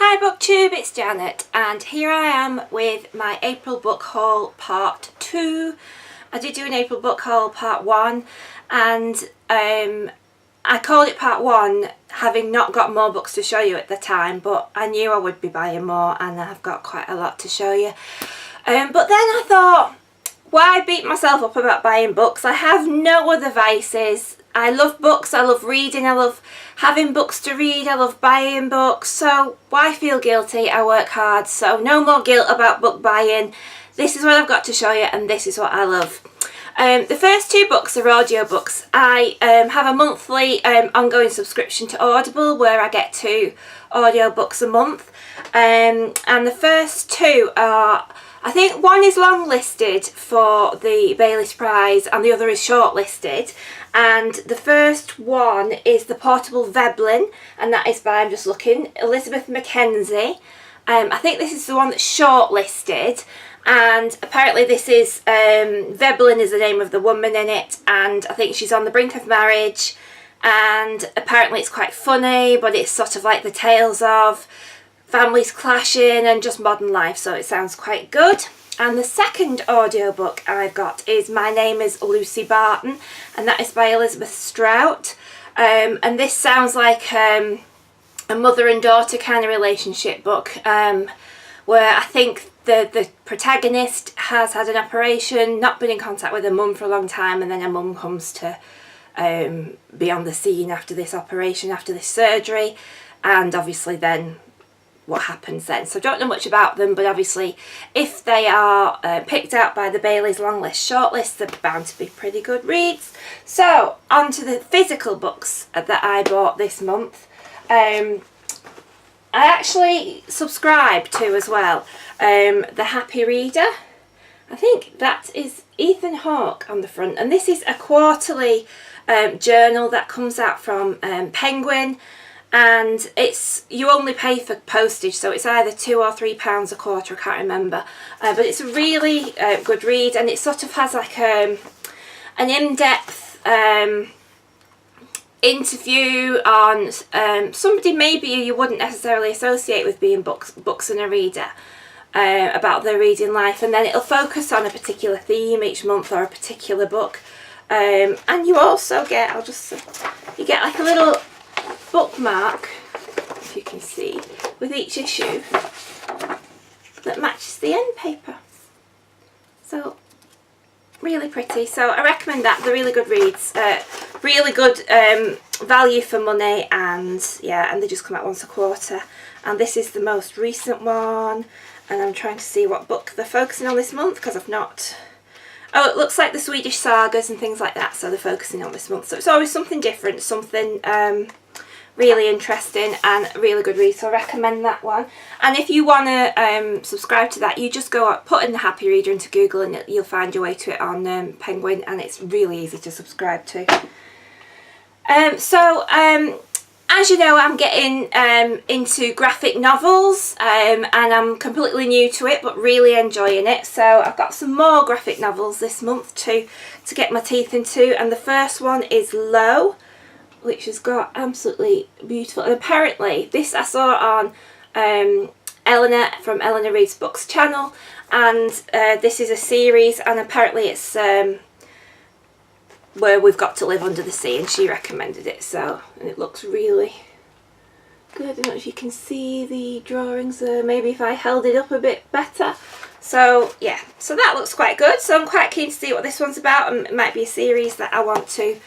Hi BookTube, it's Janet and here I am with my April book haul part 2. I did do an April book haul part 1 and I called it part 1 having not got more books to show you at the time, but I knew I would be buying more and I've got quite a lot to show you. But then I thought, why beat myself up about buying books? I have no other vices. I love books, I love reading, I love having books to read, I love buying books, so why feel guilty? I work hard, so no more guilt about book buying. This is what I've got to show you and this is what I love. The first 2 books are audiobooks. I have a monthly ongoing subscription to Audible where I get 2 audiobooks a month, and the first 2 are, I think one is longlisted for the Baylis Prize and the other is shortlisted. And the first one is The Portable Veblen, and that is by, I'm just looking, Elizabeth Mackenzie. I think this is the one that's shortlisted, and apparently this is, Veblen is the name of the woman in it, and I think she's on the brink of marriage, and apparently it's quite funny, but it's sort of like the tales of families clashing and just modern life, so it sounds quite good. And the second audiobook I've got is My Name is Lucy Barton, and that is by Elizabeth Strout. And this sounds like a mother and daughter kind of relationship book, where I think the protagonist has had an operation, not been in contact with her mum for a long time, and then her mum comes to be on the scene after this operation, after this surgery, and obviously then what happens then. So I don't know much about them, but obviously if they are picked out by the Baylis longlist shortlist, they're bound to be pretty good reads. So on to the physical books that I bought this month. I actually subscribe to as well The Happy Reader. I think that is Ethan Hawke on the front, and this is a quarterly journal that comes out from Penguin. And it's, you only pay for postage, so it's either £2 or £3 a quarter, I can't remember, but it's a really good read, and it sort of has like an in-depth interview on somebody maybe you wouldn't necessarily associate with being books and a reader, about their reading life, and then it'll focus on a particular theme each month or a particular book, and you also get, you get like a little bookmark, if you can see, with each issue that matches the end paper. So really pretty. So I recommend that. They're really good reads, really good value for money, and yeah, and they just come out once a quarter. And this is the most recent one, and I'm trying to see what book they're focusing on this month because I've not. Oh, it looks like the Swedish sagas and things like that, so they're focusing on this month. So it's always something different, something really interesting and really good read, so I recommend that one. And if you want to subscribe to that, you just go put in The Happy Reader into Google and you'll find your way to it on Penguin, and it's really easy to subscribe to. As you know, I'm getting into graphic novels, and I'm completely new to it but really enjoying it, so I've got some more graphic novels this month to get my teeth into, and the first one is Low, which has got absolutely beautiful, and apparently this I saw on Eleanor from Eleanor Reads Books channel, and this is a series, and apparently it's where we've got to live under the sea, and she recommended it, so, and it looks really good. I don't know if you can see the drawings there, maybe if I held it up a bit better. So yeah, so that looks quite good, so I'm quite keen to see what this one's about, and it might be a series that I want to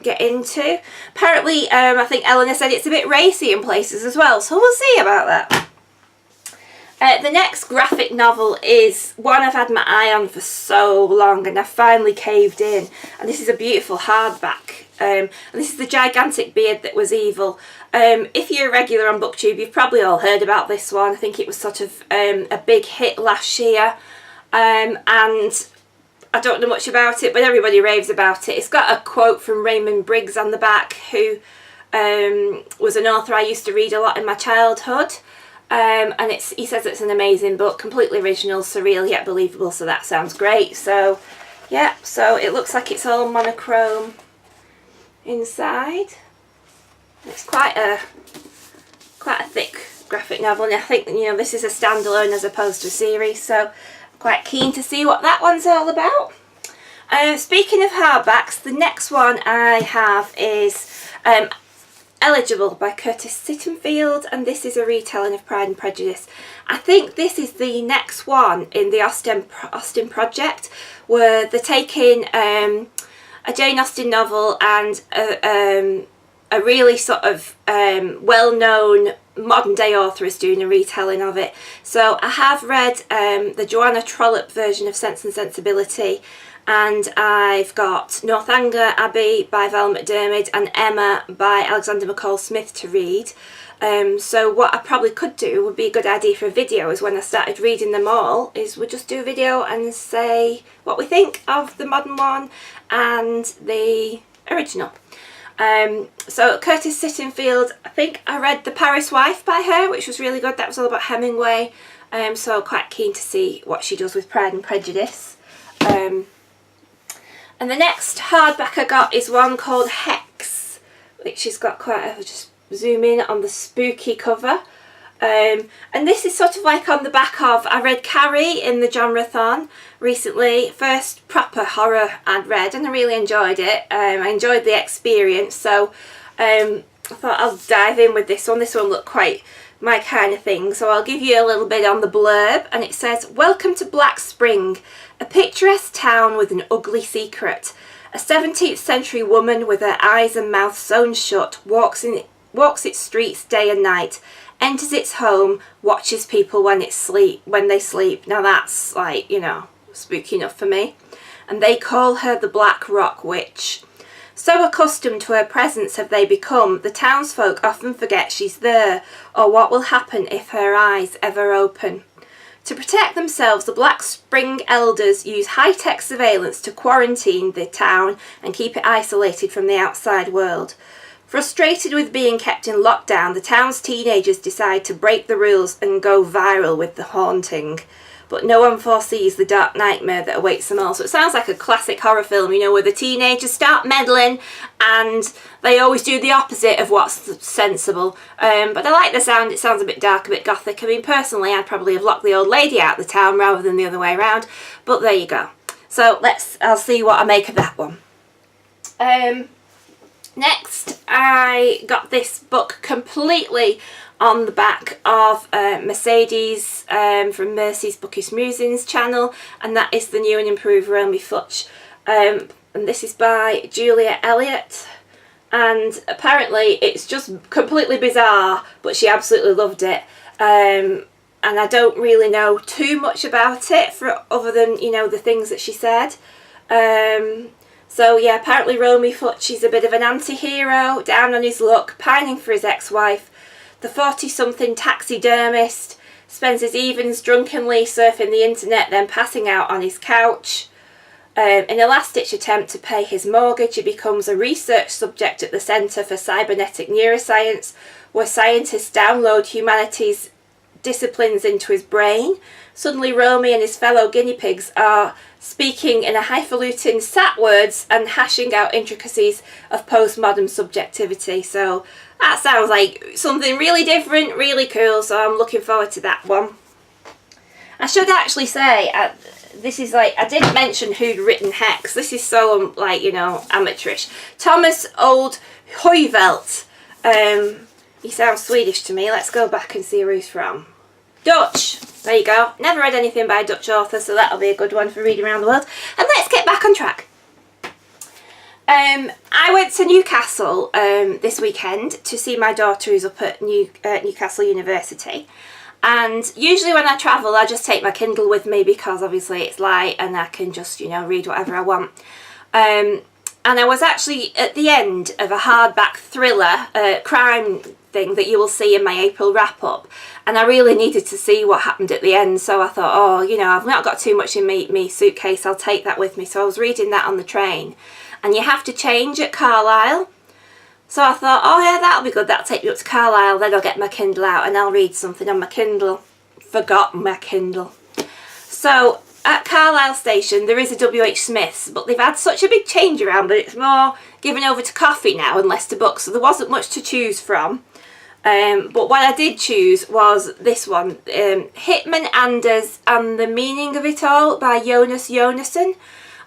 get into. Apparently I think Eleanor said it's a bit racy in places as well, so we'll see about that. The next graphic novel is one I've had my eye on for so long, and I finally caved in, and this is a beautiful hardback, and this is The Gigantic Beard That Was Evil. If you're a regular on BookTube, you've probably all heard about this one. I think it was sort of a big hit last year, and I don't know much about it, but everybody raves about it. It's got a quote from Raymond Briggs on the back, who was an author I used to read a lot in my childhood. And he says it's an amazing book, completely original, surreal yet believable, so that sounds great. So yeah, so it looks like it's all monochrome inside. It's quite a thick graphic graphic novel, and I think, you know, this is a standalone as opposed to a series, so I'm quite keen to see what that one's all about. Speaking of hardbacks, the next one I have is Eligible by Curtis Sittenfeld, and this is a retelling of Pride and Prejudice. I think this is the next one in the Austen project, where they're taking a Jane Austen novel and a really sort of well-known modern day author is doing a retelling of it. So I have read the Joanna Trollope version of Sense and Sensibility, and I've got Northanger Abbey by Val McDermid and Emma by Alexander McCall Smith to read. So what I probably could do, would be a good idea for a video, is when I started reading them all, is we'll just do a video and say what we think of the modern one and the original. So Curtis Sittenfeld, I think I read The Paris Wife by her, which was really good. That was all about Hemingway. So quite keen to see what she does with Pride and Prejudice. And the next hardback I got is one called Hex, which has got quite a, just zoom in on the spooky cover. And this is sort of like on the back of, I read Carrie in the genre-thon recently, first proper horror I'd read, and I really enjoyed it. I enjoyed the experience, so I thought I'll dive in with this one. This one looked quite my kind of thing, so I'll give you a little bit on the blurb. And it says, "Welcome to Black Spring, a picturesque town with an ugly secret. A 17th century woman with her eyes and mouth sewn shut walks its streets day and night, enters its home, watches people when they sleep." Now that's, like, you know, spooky enough for me. "And they call her the Black Rock Witch. So accustomed to her presence have they become, the townsfolk often forget she's there, or what will happen if her eyes ever open. To protect themselves, the Black Spring elders use high-tech surveillance to quarantine the town and keep it isolated from the outside world. Frustrated with being kept in lockdown, the town's teenagers decide to break the rules and go viral with the haunting. But no one foresees the dark nightmare that awaits them all." So it sounds like a classic horror film, you know, where the teenagers start meddling and they always do the opposite of what's sensible. But I like the sound. It sounds a bit dark, a bit gothic. I mean, personally, I'd probably have locked the old lady out of the town rather than the other way around. But there you go. So I'll see what I make of that one. Next, I got this book completely on the back of Mercedes from Mercy's Bookish Musings channel, and that is the new and improved Romy Futch. And this is by Julia Elliott, and apparently it's just completely bizarre, but she absolutely loved it. And I don't really know too much about it other than, you know, the things that she said. So yeah, apparently Romy Futch is a bit of an anti-hero, down on his luck, pining for his ex-wife. The 40-something taxidermist spends his evenings drunkenly surfing the internet, then passing out on his couch. In a last-ditch attempt to pay his mortgage, he becomes a research subject at the Centre for Cybernetic Neuroscience, where scientists download humanity's disciplines into his brain. Suddenly Romy and his fellow guinea pigs are speaking in a highfalutin sat words and hashing out intricacies of postmodern subjectivity. So that sounds like something really different, really cool, so I'm looking forward to that one. I should actually say, this is like, I didn't mention who'd written Hex. This is so, like, you know, amateurish. Thomas Old Hoyvelt. He sounds Swedish to me. Let's go back and see where he's from. Dutch. There you go. Never read anything by a Dutch author, so that'll be a good one for reading around the world. And let's get back on track. I went to Newcastle this weekend to see my daughter who's up at Newcastle University. And usually when I travel, I just take my Kindle with me because obviously it's light and I can just, you know, read whatever I want. And I was actually at the end of a hardback thriller crime thing that you will see in my April wrap-up, and I really needed to see what happened at the end, so I thought, oh, you know, I've not got too much in me suitcase, I'll take that with me. So I was reading that on the train, and you have to change at Carlisle. So I thought, oh yeah, that'll be good, that'll take me up to Carlisle, then I'll get my Kindle out and I'll read something on my Kindle. Forgot my Kindle. So at Carlisle station there is a WH Smith's, but they've had such a big change around, but it's more given over to coffee now and less to books, so there wasn't much to choose from. But what I did choose was this one, Hitman Anders and the Meaning of It All by Jonas Jonasson,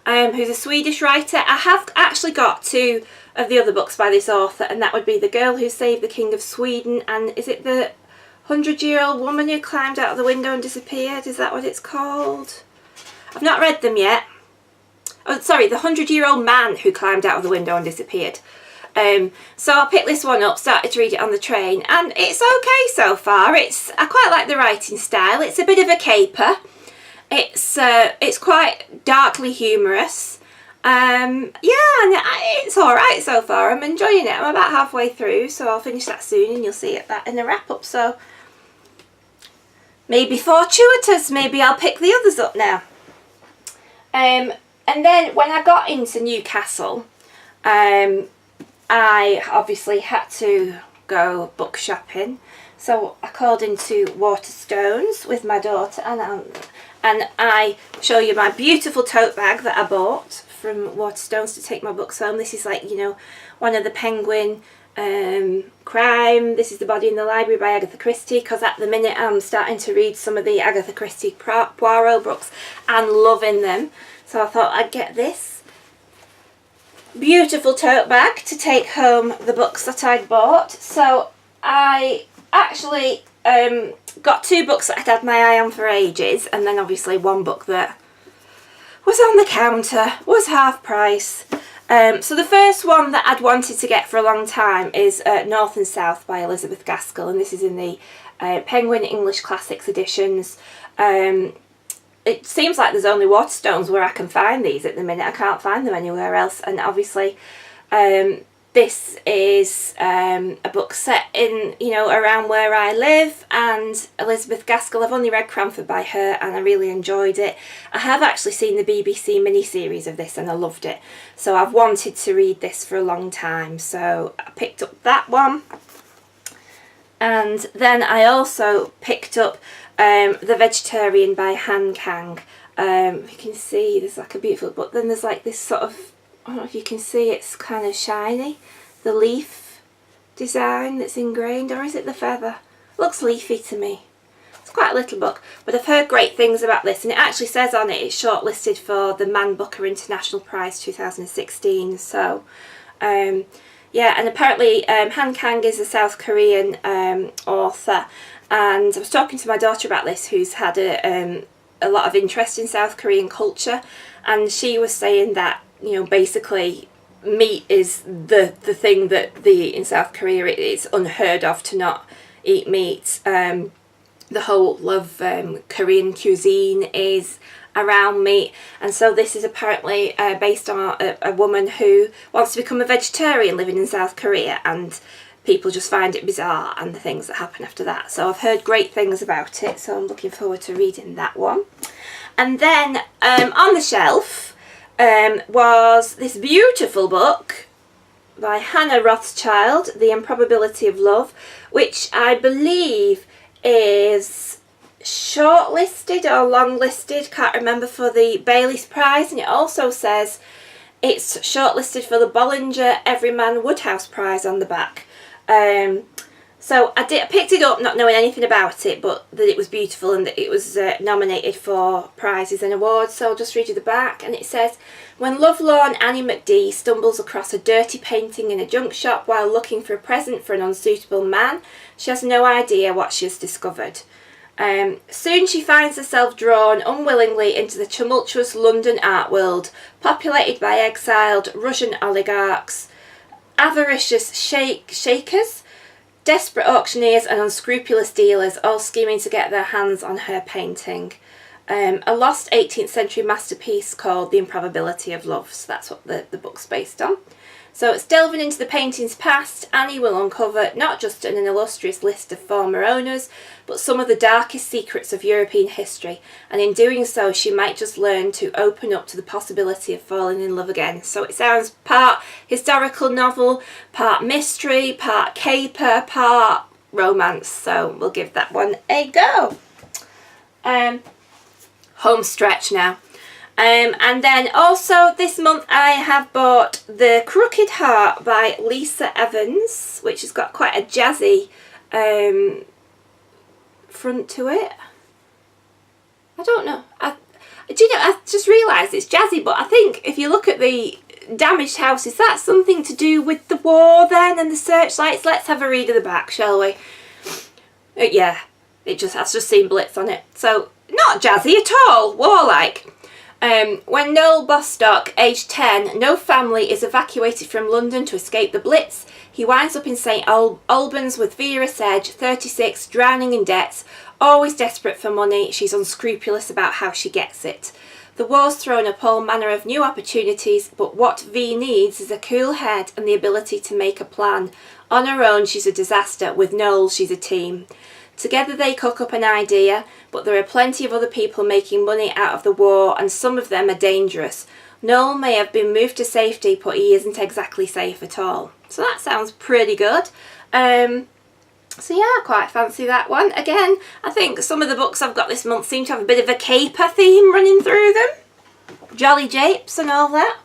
who's a Swedish writer. I have actually got 2 of the other books by this author, and that would be The Girl Who Saved the King of Sweden, and is it The 100-Year-Old Woman Who Climbed Out of the Window and Disappeared? Is that what it's called? I've not read them yet. Oh, sorry, The 100-Year-Old Man Who Climbed Out of the Window and Disappeared. So I picked this one up, started to read it on the train, and it's okay so far. I quite like the writing style. It's a bit of a caper. It's quite darkly humorous. Yeah, and it's alright so far. I'm enjoying it. I'm about halfway through, so I'll finish that soon and you'll see that in the wrap up. So maybe fortuitous, maybe I'll pick the others up now. And then when I got into Newcastle, I obviously had to go book shopping. So I called into Whatstones with my daughter, and I show you my beautiful tote bag that I bought from Whatstones to take my books home. This is like, you know, one of the Penguin crime. This is The Body in the Library by Agatha Christie, because at the minute I'm starting to read some of the Agatha Christie Poirot books and loving them. So I thought I'd get this beautiful tote bag to take home the books that I'd bought. So I actually got 2 books that I'd had my eye on for ages, and then obviously one book that was on the counter, was half price. So the first one that I'd wanted to get for a long time is North and South by Elizabeth Gaskell, and this is in the Penguin English Classics editions. It seems like there's only Whatstones where I can find these at the minute. I can't find them anywhere else, and obviously this is a book set in, you know, around where I live, and Elizabeth Gaskell, I've only read Cranford by her and I really enjoyed it. I have actually seen the BBC miniseries of this and I loved it, so I've wanted to read this for a long time, so I picked up that one. And then I also picked up The Vegetarian by Han Kang. You can see there's like a beautiful, but then there's like this sort of, I don't know if you can see, it's kind of shiny, the leaf design that's ingrained, or is it the feather? Looks leafy to me. It's quite a little book, but I've heard great things about this, and it actually says on it it's shortlisted for the Man Booker International Prize 2016. So yeah, and apparently Han Kang is a South Korean author, and I was talking to my daughter about this, who's had a lot of interest in South Korean culture, and she was saying that, you know, basically meat is the thing that they eat in South Korea. It's unheard of to not eat meat. The whole of Korean cuisine is around meat, and so this is apparently based on a woman who wants to become a vegetarian living in South Korea, and people just find it bizarre and the things that happen after that. So I've heard great things about it, so I'm looking forward to reading that one. And then on the shelf was this beautiful book by Hannah Rothschild, The Improbability of Love, which I believe is shortlisted or longlisted, can't remember, for the Bailey's Prize, and it also says it's shortlisted for the Bollinger Everyman Woodhouse Prize on the back. So I picked it up not knowing anything about it, but that it was beautiful and that it was nominated for prizes and awards. So I'll just read you the back, and it says, when lovelorn Annie McD stumbles across a dirty painting in a junk shop while looking for a present for an unsuitable man, she has no idea what she has discovered. Soon she finds herself drawn unwillingly into the tumultuous London art world, populated by exiled Russian oligarchs, avaricious shakers, desperate auctioneers and unscrupulous dealers, all scheming to get their hands on her painting. A lost 18th century masterpiece called The Improbability of Love. So that's what the book's based on. So it's delving into the painting's past. Annie will uncover not just an illustrious list of former owners, but some of the darkest secrets of European history, and in doing so she might just learn to open up to the possibility of falling in love again. So it sounds part historical novel, part mystery, part caper, part romance, so we'll give that one a go. Home stretch now. And then also this month I have bought The Crooked Heart by Lisa Evans, which has got quite a jazzy front to it. I don't know. Do you know, I just realised it's jazzy, but I think if you look at the damaged house, is that something to do with the war then and the searchlights? Let's have a read of the back, shall we? Yeah, I've just seen blitz on it. So, not jazzy at all, warlike. When Noel Bostock, aged 10, no family, is evacuated from London to escape the Blitz, he winds up in St Albans with Vera Sedge, 36, drowning in debts, always desperate for money. She's unscrupulous about how she gets it. The war's thrown up all manner of new opportunities, but what V needs is a cool head and the ability to make a plan. On her own, she's a disaster. With Noel, she's a team. Together they cook up an idea, but there are plenty of other people making money out of the war, and some of them are dangerous. Noel may have been moved to safety, but he isn't exactly safe at all. So that sounds pretty good. So yeah, I quite fancy that one. Again, I think some of the books I've got this month seem to have a bit of a caper theme running through them. Jolly japes and all that.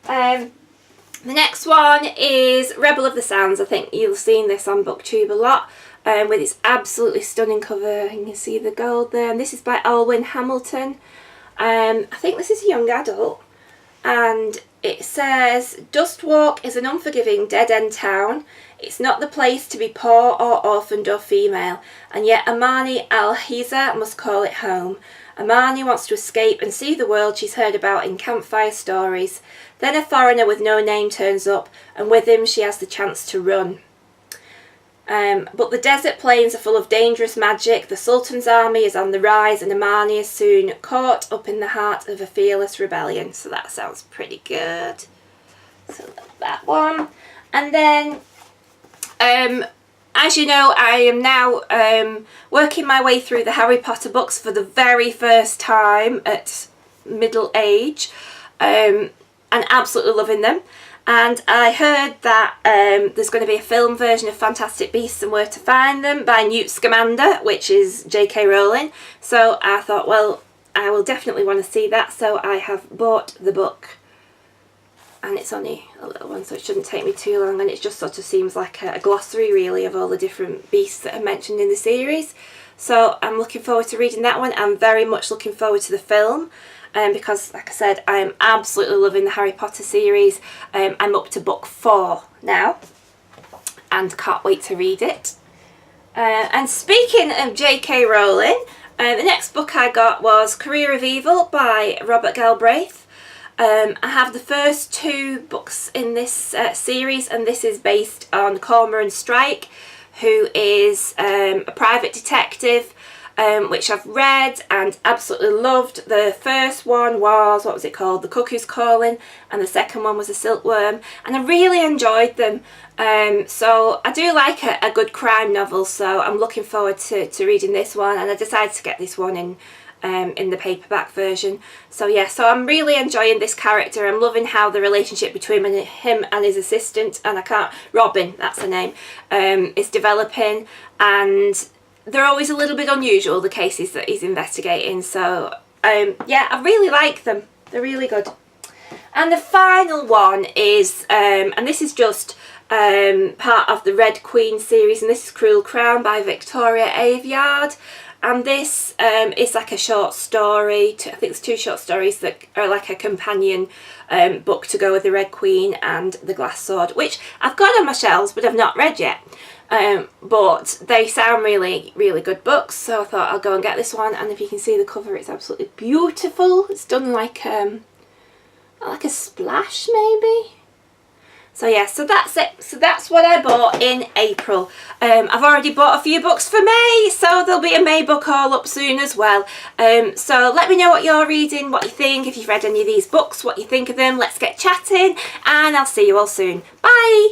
The next one is Rebel of the Sands. I think you've seen this on BookTube a lot. With its absolutely stunning cover. You can see the gold there. And this is by Alwyn Hamilton. I think this is a young adult. And it says, Dustwalk is an unforgiving dead-end town. It's not the place to be poor or orphaned or female. And yet Amani Al-Hiza must call it home. Amani wants to escape and see the world she's heard about in campfire stories. Then a foreigner with no name turns up, and with him she has the chance to run. But the desert plains are full of dangerous magic, the Sultan's army is on the rise, and Amani is soon caught up in the heart of a fearless rebellion. So that sounds pretty good. So that one. And then, as you know, I am now working my way through the Harry Potter books for the very first time at middle age, and absolutely loving them. And I heard that there's going to be a film version of Fantastic Beasts and Where to Find Them by Newt Scamander, which is J.K. Rowling. So I thought, well, I will definitely want to see that. So I have bought the book. And it's only a little one, so it shouldn't take me too long. And it just sort of seems like a glossary, really, of all the different beasts that are mentioned in the series. So I'm looking forward to reading that one. I'm very much looking forward to the film. Because, like I said, I am absolutely loving the Harry Potter series. I'm up to book 4 now, and can't wait to read it. And speaking of J.K. Rowling, the next book I got was Career of Evil by Robert Galbraith. I have the first 2 books in this series, and this is based on Cormoran Strike, who is a private detective, which I've read and absolutely loved. The first one was, what was it called? The Cuckoo's Calling, and the second one was The Silkworm, and I really enjoyed them. So I do like a good crime novel, so I'm looking forward to reading this one, and I decided to get this one in the paperback version. So yeah, so I'm really enjoying this character. I'm loving how the relationship between him and his assistant, and Robin, that's her name, is developing, and they're always a little bit unusual, the cases that he's investigating. So yeah, I really like them. They're really good. And the final one is, and this is just part of the Red Queen series, and this is Cruel Crown by Victoria Aveyard. And this is like a short story. I think there's 2 short stories that are like a companion book to go with the Red Queen and the Glass Sword, which I've got on my shelves but I've not read yet. But they sound really, really good books, so I thought I'll go and get this one. And if you can see the cover, it's absolutely beautiful. It's done like a splash, maybe. So yeah, so that's it. So that's what I bought in April. I've already bought a few books for May, so there'll be a May book haul up soon as well. So let me know what you're reading, what you think, if you've read any of these books, what you think of them. Let's get chatting, and I'll see you all soon. Bye!